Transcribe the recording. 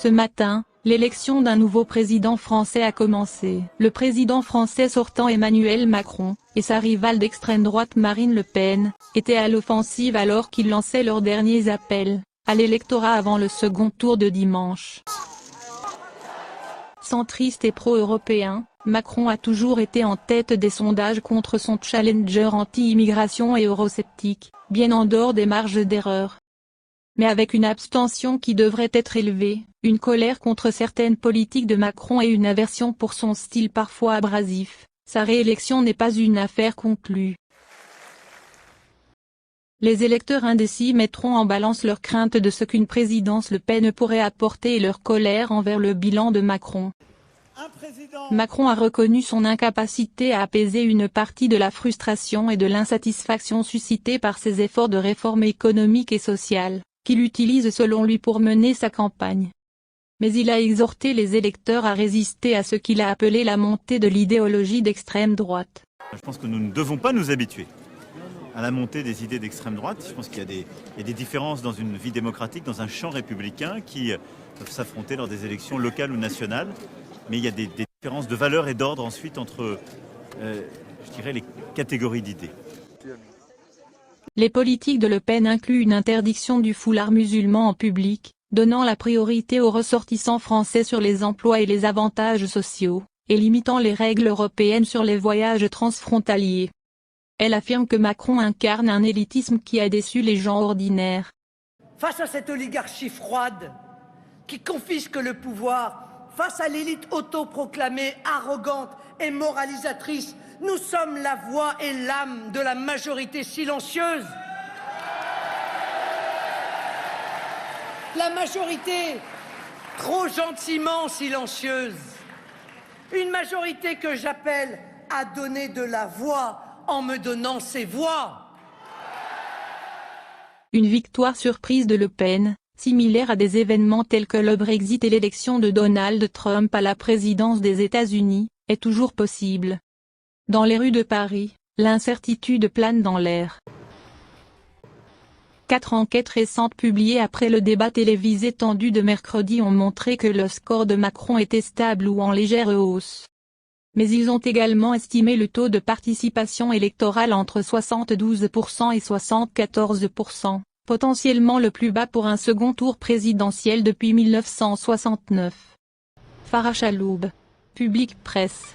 Ce matin, l'élection d'un nouveau président français a commencé. Le président français sortant Emmanuel Macron, et sa rivale d'extrême droite Marine Le Pen, étaient à l'offensive alors qu'ils lançaient leurs derniers appels à l'électorat avant le second tour de dimanche. Centriste et pro-européen, Macron a toujours été en tête des sondages contre son challenger anti-immigration et eurosceptique, bien en dehors des marges d'erreur. Mais avec une abstention qui devrait être élevée, une colère contre certaines politiques de Macron et une aversion pour son style parfois abrasif, sa réélection n'est pas une affaire conclue. Les électeurs indécis mettront en balance leurs craintes de ce qu'une présidence Le Pen pourrait apporter et leur colère envers le bilan de Macron. Macron a reconnu son incapacité à apaiser une partie de la frustration et de l'insatisfaction suscitée par ses efforts de réforme économique et sociale, qu'il utilise selon lui pour mener sa campagne. Mais il a exhorté les électeurs à résister à ce qu'il a appelé la montée de l'idéologie d'extrême droite. Je pense que nous ne devons pas nous habituer à la montée des idées d'extrême droite. Je pense qu'il y a des différences dans une vie démocratique, dans un champ républicain qui peuvent s'affronter lors des élections locales ou nationales. Mais il y a des différences de valeur et d'ordre ensuite entre, je dirais, les catégories d'idées. Les politiques de Le Pen incluent une interdiction du foulard musulman en public, donnant la priorité aux ressortissants français sur les emplois et les avantages sociaux, et limitant les règles européennes sur les voyages transfrontaliers. Elle affirme que Macron incarne un élitisme qui a déçu les gens ordinaires. Face à cette oligarchie froide qui confisque le pouvoir, face à l'élite autoproclamée, arrogante et moralisatrice, nous sommes la voix et l'âme de la majorité silencieuse. La majorité trop gentiment silencieuse. Une majorité que j'appelle à donner de la voix en me donnant ses voix. Une victoire surprise de Le Pen, similaire à des événements tels que le Brexit et l'élection de Donald Trump à la présidence des États-Unis, est toujours possible. Dans les rues de Paris, l'incertitude plane dans l'air. 4 enquêtes récentes publiées après le débat télévisé tendu de mercredi ont montré que le score de Macron était stable ou en légère hausse. Mais ils ont également estimé le taux de participation électorale entre 72% et 74%, potentiellement le plus bas pour un second tour présidentiel depuis 1969. Farah Chaloub. Public Presse.